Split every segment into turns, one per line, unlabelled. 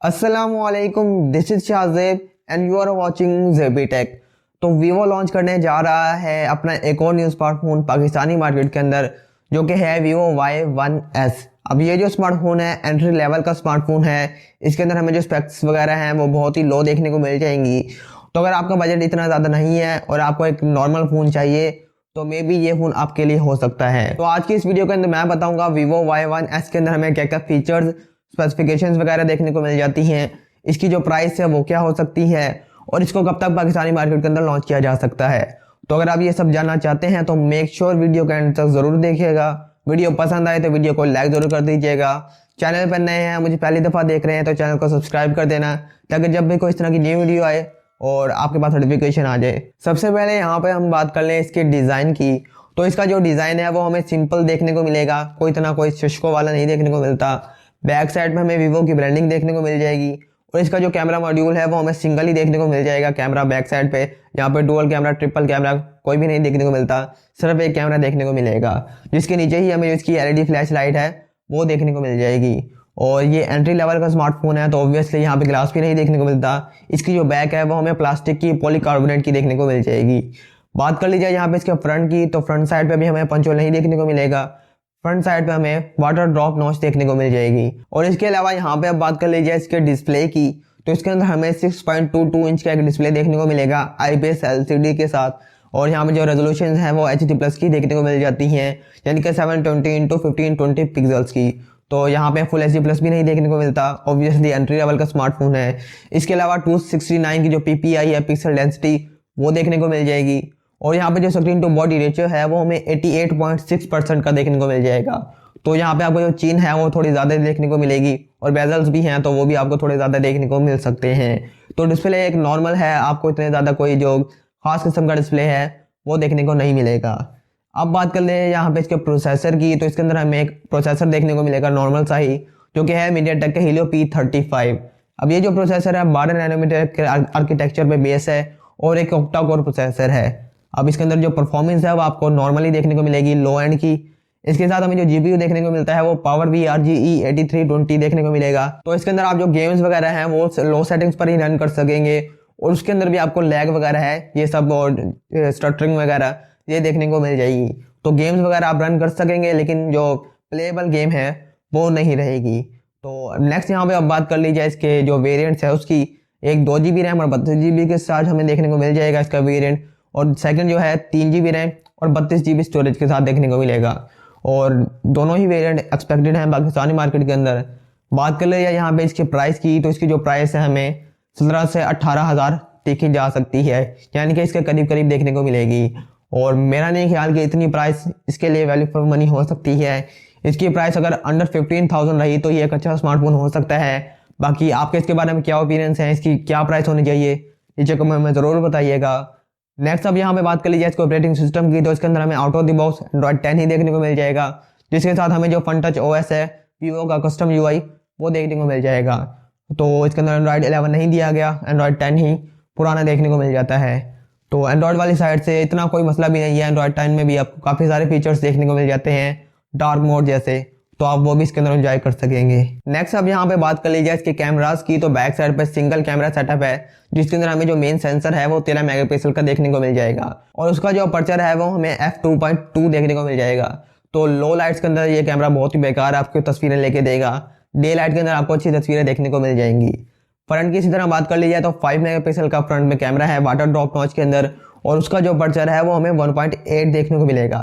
अस्सलामुअलैकुम, this is Shahzeb and you are watching JB tech. तो Vivo launch करने जा रहा है अपना एक और न्यू स्मार्टफोन पाकिस्तानी मार्केट के अंदर, जो कि है Vivo Y1s। अब ये जो स्मार्टफोन है एंट्री लेवल का स्मार्टफोन है। इसके अंदर हमें जो स्पेक्स वगैरह हैं वो बहुत ही लो देखने को मिल जाएंगी। तो अगर आपका बजट इतना ज़्यादा नहीं है और आपको एक नॉर्मल फ़ोन चाहिए तो मे बी ये फ़ोन आपके लिए हो सकता है। तो आज की इस वीडियो के अंदर मैं बताऊंगा Vivo Y1s के अंदर हमें क्या क्या फीचर्स, स्पेसिफिकेशंस वगैरह देखने को मिल जाती हैं, इसकी जो प्राइस है वो क्या हो सकती है और इसको कब तक पाकिस्तानी मार्केट के अंदर लॉन्च किया जा सकता है। तो अगर आप ये सब जानना चाहते हैं तो मेक श्योर वीडियो के एंड तक ज़रूर देखिएगा। वीडियो पसंद आए तो वीडियो को लाइक ज़रूर कर दीजिएगा। चैनल पर नए हैं, मुझे पहली दफ़ा देख रहे हैं तो चैनल को सब्सक्राइब कर देना, ताकि जब भी कोई इस तरह की न्यू वीडियो आए और आपके पास नोटिफिकेशन आ जाए। सबसे पहले यहाँ पे हम बात कर लें इसके डिज़ाइन की। तो इसका जो डिज़ाइन है वो हमें सिंपल देखने को मिलेगा, कोई इतना कोई शशको वाला नहीं देखने को मिलता। बैक साइड में हमें वीवो की ब्रांडिंग देखने को मिल जाएगी और इसका जो कैमरा मॉड्यूल है वो हमें सिंगल ही देखने को मिल जाएगा। कैमरा बैक साइड पे यहाँ पे डुअल कैमरा, ट्रिपल कैमरा कोई भी नहीं देखने को मिलता, सिर्फ एक कैमरा देखने को मिलेगा, जिसके नीचे ही हमें इसकी एलईडी फ्लैश लाइट है वो देखने को मिल जाएगी। और ये एंट्री लेवल का स्मार्टफोन है तो ऑब्वियसली यहाँ पे ग्लास भी नहीं देखने को मिलता। इसकी जो बैक है वो हमें प्लास्टिक की, पॉलीकार्बोनेट की देखने को मिल जाएगी। बात कर ली जाए यहाँ पे इसके फ्रंट की, तो फ्रंट साइड पे भी हमें पंच होल नहीं देखने को मिलेगा। फ्रंट साइड पे हमें वाटर ड्रॉप नॉच देखने को मिल जाएगी। और इसके अलावा यहाँ पे अब बात कर लीजिए इसके डिस्प्ले की, तो इसके अंदर हमें 6.22 इंच का एक डिस्प्ले देखने को मिलेगा IPS LCD के साथ। और यहाँ पे जो रेजोल्यूशन है वो HD+ की देखने को मिल जाती हैं, यानी कि 720x1520 पिक्सल्स की। तो यहाँ पे फुल HD+ भी नहीं देखने को मिलता, ऑब्वियसली एंट्री लेवल का स्मार्टफोन है। इसके अलावा 269 की जो PPI है, पिक्सल डेंसिटी, वो देखने को मिल जाएगी। और यहाँ पे जो स्क्रीन टू बॉडी रेशियो है वो हमें 88.6% का देखने को मिल जाएगा। तो यहाँ पे आपको जो चीन है वो थोड़ी ज़्यादा देखने को मिलेगी और बेजल्स भी हैं तो वो भी आपको थोड़े ज़्यादा देखने को मिल सकते हैं। तो डिस्प्ले एक नॉर्मल है, आपको इतने ज़्यादा कोई जो खास किस्म का डिस्प्ले है वो देखने को नहीं मिलेगा। अब बात कर ले यहाँ पे इसके प्रोसेसर की, तो इसके अंदर हमें एक प्रोसेसर देखने को मिलेगा नॉर्मल सा ही, जो कि है MediaTek के Helio P35। अब ये जो प्रोसेसर है 12 नैनोमीटर के आर्किटेक्चर पे बेस है और एक ऑक्टा कोर प्रोसेसर है। अब इसके अंदर जो परफॉर्मेंस है वो आपको नॉर्मली देखने को मिलेगी, लो एंड की। इसके साथ हमें जो GPU देखने को मिलता है वो पावर VRGE 8320 देखने को मिलेगा। तो इसके अंदर आप जो गेम्स वगैरह हैं वो लो सेटिंग्स पर ही रन कर सकेंगे और उसके अंदर भी आपको लैग वगैरह है, ये सब और स्टटरिंग वगैरह ये देखने को मिल जाएगी। तो गेम्स वगैरह आप रन कर सकेंगे, लेकिन जो प्लेएबल गेम है वो नहीं रहेगी। तो नेक्स्ट यहाँ पे अब बात कर ली जाए इसके जो वेरिएंट्स है उसकी, एक 2GB रैम और 32GB के साथ हमें देखने को मिल जाएगा इसका वेरिएंट। और सेकंड जो है 3GB रैम और 32GB स्टोरेज के साथ देखने को मिलेगा। और दोनों ही वेरिएंट एक्सपेक्टेड हैं पाकिस्तानी मार्केट के अंदर। बात कर ले यहाँ पे इसके प्राइस की, तो इसकी जो प्राइस है हमें 17 से 18,000 देखी जा सकती है, यानी कि इसके करीब करीब देखने को मिलेगी। और मेरा नहीं ख्याल कि इतनी प्राइस इसके लिए वैल्यू फॉर मनी हो सकती है। इसकी प्राइस अगर अंडर 15,000 रही तो ये एक अच्छा स्मार्टफोन हो सकता है। बाकी आपके इसके बारे में क्या ओपिनियंस हैं, इसकी क्या प्राइस होनी चाहिए, नीचे कमेंट में ज़रूर बताइएगा। नेक्स्ट अब यहाँ पे बात कर लीजिए इसके ऑपरेटिंग सिस्टम की, तो इसके अंदर हमें out of the box Android 10 ही देखने को मिल जाएगा, जिसके साथ हमें जो फन टच OS है, Vivo का कस्टम UI, वो देखने को मिल जाएगा। तो इसके अंदर Android 11 नहीं दिया गया, Android 10 ही पुराना देखने को मिल जाता है। तो एंड्रॉयड वाली साइड से इतना कोई मसला भी नहीं है। Android 10 में भी आपको काफ़ी सारे फीचर्स देखने को मिल जाते हैं, डार्क मोड जैसे, तो आप वो भी इसके अंदर एंजॉय कर सकेंगे। नेक्स्ट अब यहाँ पे बात कर लीजिए इसके कैमरास की, तो बैक साइड पर सिंगल कैमरा सेटअप है, जिसके अंदर हमें जो मेन सेंसर है वो 13 मेगापिक्सल का देखने को मिल जाएगा और उसका जो अपर्चर है वो हमें f2.2 देखने को मिल जाएगा। तो लो लाइट्स के अंदर ये कैमरा बहुत ही बेकार आपकी तस्वीरें लेके देगा, डे लाइट के अंदर आपको अच्छी तस्वीरें देखने को मिल जाएंगी। फ्रंट की इसी तरह बात कर ली जाए तो 5 मेगापिक्सल का फ्रंट में कैमरा है वाटर ड्रॉप नॉच के अंदर, और उसका जो अपर्चर है वो हमें 1.8 देखने को मिलेगा।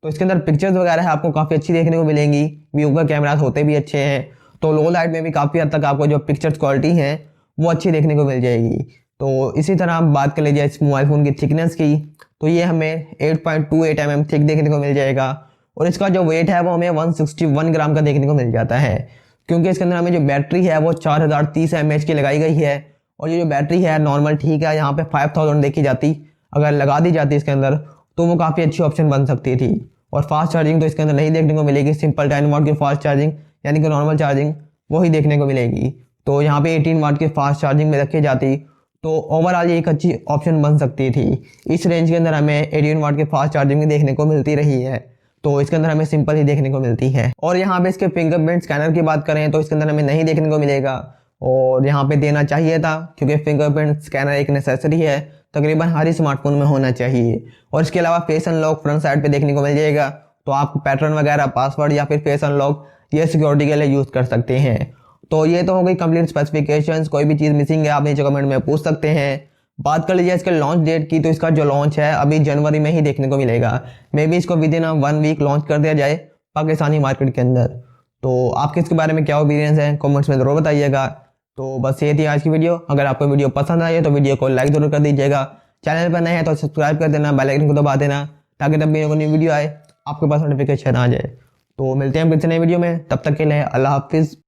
तो इसके अंदर पिक्चर्स वगैरह है आपको काफ़ी अच्छी देखने को मिलेंगी, व्यू का कैमरा होते भी अच्छे हैं, तो लो लाइट में भी काफ़ी हद तक आपको जो पिक्चर्स क्वालिटी है वो अच्छी देखने को मिल जाएगी। तो इसी तरह हम बात कर लीजिए इस मोबाइल फ़ोन की थिकनेस की, तो ये हमें 8.28 mm थिक देखने को मिल जाएगा और इसका जो वेट है वो हमें 161 ग्राम का देखने को मिल जाता है, क्योंकि इसके अंदर हमें जो बैटरी है वो 4030 mAh की लगाई गई है। और ये जो बैटरी है नॉर्मल ठीक है, यहाँ पे 5000 देखी जाती, अगर लगा दी जाती इसके अंदर तो वो काफ़ी अच्छी ऑप्शन बन सकती थी। और फास्ट चार्जिंग तो इसके अंदर नहीं देखने को मिलेगी, सिंपल 10 वाट की फास्ट चार्जिंग यानी कि नॉर्मल चार्जिंग वही देखने को मिलेगी। तो यहाँ पे 18 वाट की फास्ट चार्जिंग में रखी जाती तो ओवरऑल ये एक अच्छी ऑप्शन बन सकती थी। इस रेंज के अंदर हमें 18 वाट की फास्ट चार्जिंग भी देखने को मिलती रही है, तो इसके अंदर हमें सिंपल ही देखने को मिलती है। और यहाँ पे इसके फिंगरप्रिंट स्कैनर की बात करें तो इसके अंदर हमें नहीं देखने को मिलेगा, और यहाँ पे देना चाहिए था, क्योंकि फिंगरप्रिंट स्कैनर एक नेसेसरी है, तकरीबन हर ही स्मार्टफोन में होना चाहिए। और इसके अलावा फेस अनलॉक फ्रंट साइड पे देखने को मिल जाएगा, तो आप पैटर्न वगैरह, पासवर्ड या फिर फेस अनलॉक ये सिक्योरिटी के लिए यूज़ कर सकते हैं। तो ये तो हो गई कंप्लीट स्पेसिफिकेशंस। कोई भी चीज़ मिसिंग है आप नीचे कमेंट में पूछ सकते हैं। बात कर लीजिए इसके लॉन्च डेट की, तो इसका जो लॉन्च है अभी जनवरी में ही देखने को मिलेगा। मे बी इसको विद इन 1 वीक लॉन्च कर दिया जाए पाकिस्तानी मार्केट के अंदर। तो आपके इसके बारे में क्या ओपिनियंस है कमेंट्स में ज़रूर बताइएगा। तो बस ये थी आज की वीडियो। अगर आपको वीडियो पसंद आई है तो वीडियो को लाइक ज़रूर कर दीजिएगा। चैनल पर नए हैं तो सब्सक्राइब कर देना, बेल आइकन को दबा देना, ताकि तब भी कोई वीडियो आए आपके पास नोटिफिकेशन आ जाए। तो मिलते हैं फिर से नई वीडियो में, तब तक के लिए अल्लाह हाफिज़।